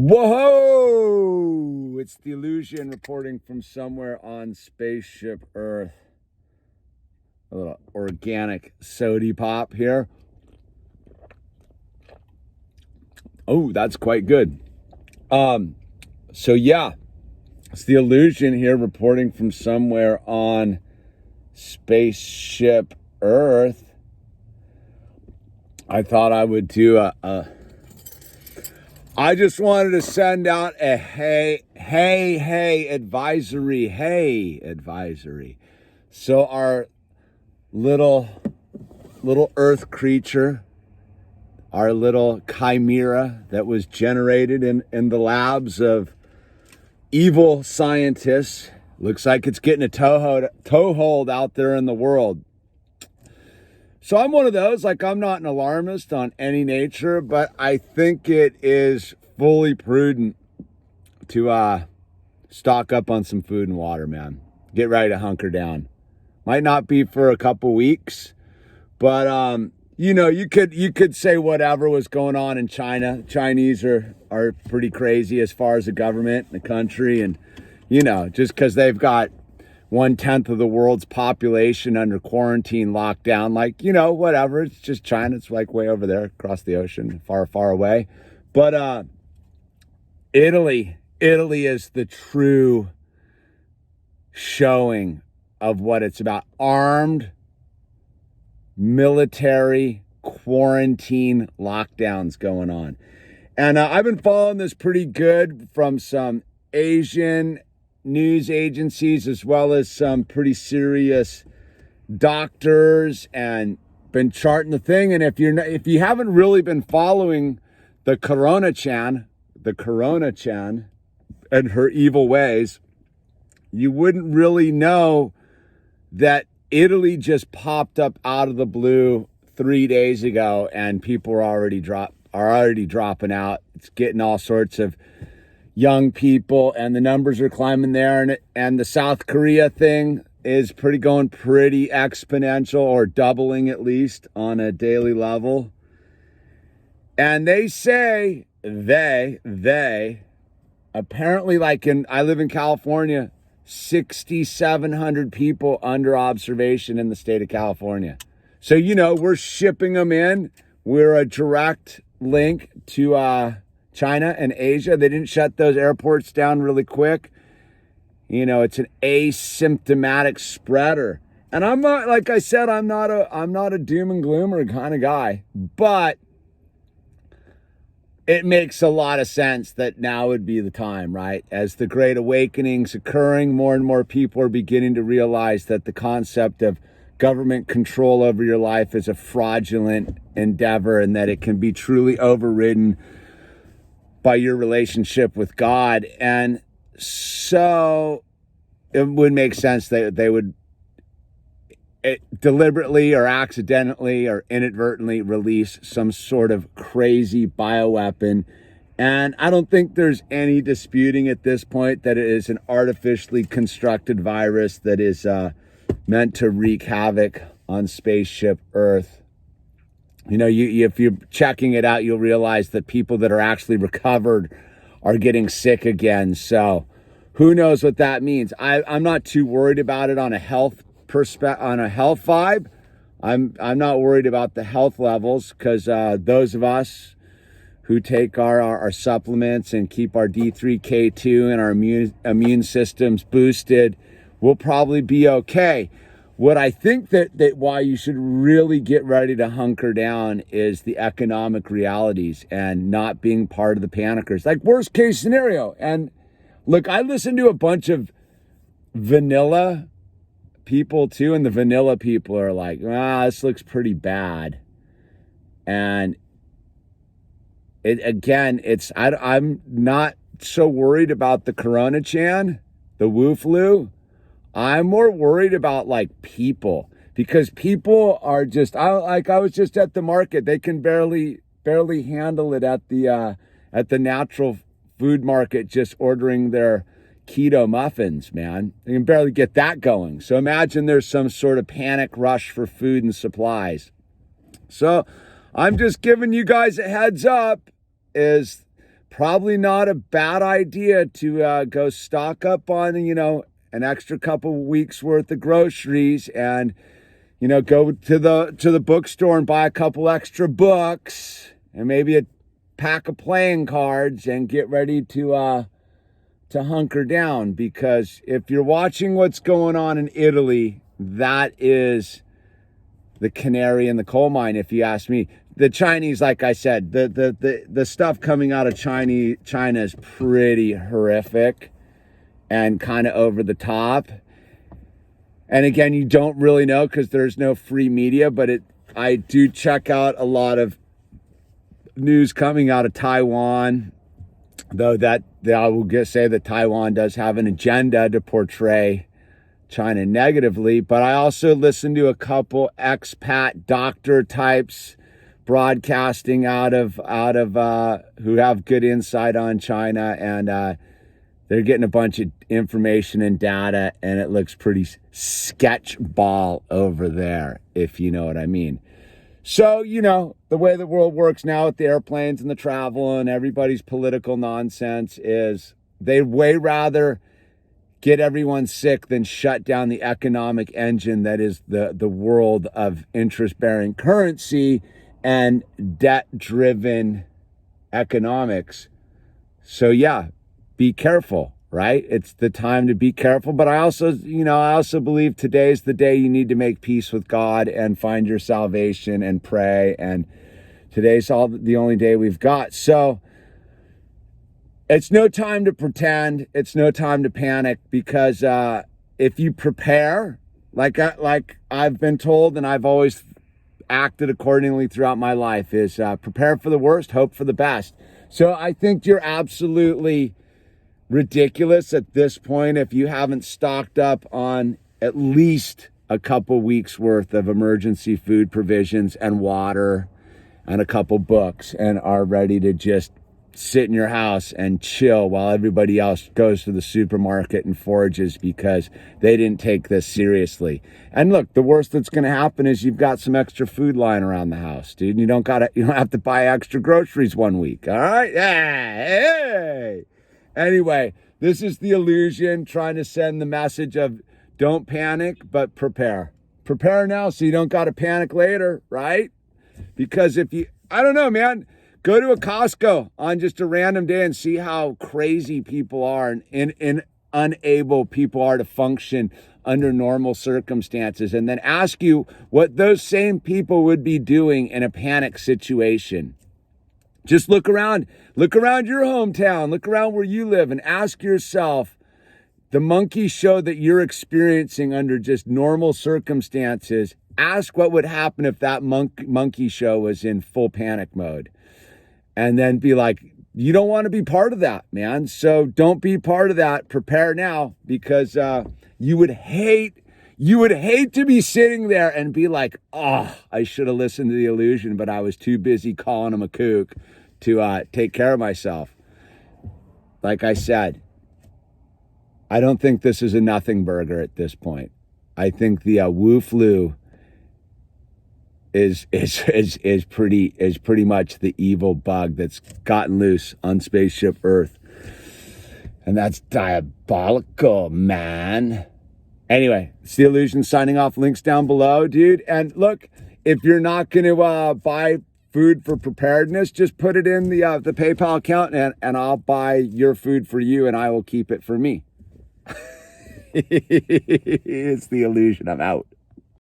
Whoa! It's the Illusion reporting from somewhere on Spaceship Earth. A little organic sody pop here. Oh, that's quite good. So yeah, it's the Illusion here reporting from somewhere on Spaceship Earth. I thought I would do I just wanted to send out a hey advisory. So our little Earth creature, our little chimera that was generated in the labs of evil scientists, looks like it's getting a toehold out there in the world. So I'm one of those, like, I'm not an alarmist on any nature, but I think it is fully prudent to stock up on some food and water, man. Get ready to hunker down. Might not be for a couple weeks, but you could say whatever was going on in China. Chinese are pretty crazy as far as the government and the country, and just because they've got 1/10 of the world's population under quarantine lockdown, whatever. It's just China. It's like way over there across the ocean, far away. But Italy is the true showing of what it's about. Armed military quarantine lockdowns going on. And I've been following this pretty good from some Asian news agencies, as well as some pretty serious doctors, and been charting the thing. And if you haven't really been following the Corona Chan and her evil ways, you wouldn't really know that Italy just popped up out of the blue 3 days ago, and people are already dropping out. It's getting all sorts of young people, and the numbers are climbing there. And the South Korea thing is going pretty exponential, or doubling at least on a daily level. And they say they apparently, I live in California, 6,700 people under observation in the state of California. So, we're shipping them in. We're a direct link to China and Asia. They didn't shut those airports down really quick. It's an asymptomatic spreader. And I'm not, like I said, I'm not a doom and gloomer kind of guy, but it makes a lot of sense that now would be the time, right? As the Great Awakening's occurring, more and more people are beginning to realize that the concept of government control over your life is a fraudulent endeavor, and that it can be truly overridden by your relationship with God. And so it would make sense that they would deliberately or accidentally or inadvertently release some sort of crazy bioweapon. And I don't think there's any disputing at this point that it is an artificially constructed virus that is meant to wreak havoc on Spaceship Earth. If you're checking it out, you'll realize that people that are actually recovered are getting sick again. So who knows what that means? I'm not too worried about it on a health vibe. I'm not worried about the health levels, because those of us who take our supplements and keep our D3K2 and our immune systems boosted will probably be okay. What I think that why you should really get ready to hunker down is the economic realities and not being part of the panickers. Like, worst case scenario. And look, I listened to a bunch of vanilla people too, and the vanilla people are like, this looks pretty bad. And I'm not so worried about the Corona Chan, the Wu flu. I'm more worried about people, because people are just, I was just at the market. They can barely handle it at the natural food market, just ordering their keto muffins, man. They can barely get that going. So imagine there's some sort of panic rush for food and supplies. So I'm just giving you guys a heads up, is probably not a bad idea to go stock up on, an extra couple weeks worth of groceries and, go to the bookstore and buy a couple extra books and maybe a pack of playing cards and get ready to hunker down. Because if you're watching what's going on in Italy, that is the canary in the coal mine, if you ask me. The Chinese, like I said, the stuff coming out of China is pretty horrific and kind of over the top. And again, you don't really know because there's no free media, but I do check out a lot of news coming out of Taiwan, though that I will just say that Taiwan does have an agenda to portray China negatively. But I also listen to a couple expat doctor types broadcasting out of who have good insight on China, and they're getting a bunch of information and data, and it looks pretty sketch ball over there, if you know what I mean. So, the way the world works now with the airplanes and the travel and everybody's political nonsense is they'd way rather get everyone sick than shut down the economic engine that is the world of interest-bearing currency and debt-driven economics. So, yeah, be careful, right? It's the time to be careful. But I also believe today's the day you need to make peace with God and find your salvation and pray. And today's the only day we've got. So it's no time to pretend. It's no time to panic, because if you prepare, like I've been told, and I've always acted accordingly throughout my life, is prepare for the worst, hope for the best. So I think you're absolutely ridiculous at this point if you haven't stocked up on at least a couple weeks worth of emergency food provisions and water and a couple books, and are ready to just sit in your house and chill while everybody else goes to the supermarket and forages because they didn't take this seriously. And look, the worst that's going to happen is you've got some extra food lying around the house, dude. You don't have to buy extra groceries one week. All right? Yeah. Hey. Anyway, this is The Illusion, trying to send the message of don't panic, but prepare. Prepare now so you don't got to panic later, right? Because I don't know, man, go to a Costco on just a random day and see how crazy people are and unable people are to function under normal circumstances. And then ask you what those same people would be doing in a panic situation. Just look around your hometown, look around where you live, and ask yourself, the monkey show that you're experiencing under just normal circumstances, ask what would happen if that monkey show was in full panic mode. And then be like, you don't want to be part of that, man. So don't be part of that. Prepare now, because you would hate to be sitting there and be like, oh, I should have listened to The Illusion, but I was too busy calling him a kook to take care of myself. Like I said, I don't think this is a nothing burger at this point. I think the Wu flu is pretty much the evil bug that's gotten loose on spaceship Earth. And that's diabolical, man. Anyway, it's The Illusion signing off. Links down below, dude. And look, if you're not going to buy food for preparedness, just put it in the PayPal account, and I'll buy your food for you, and I will keep it for me. It's The Illusion. I'm out.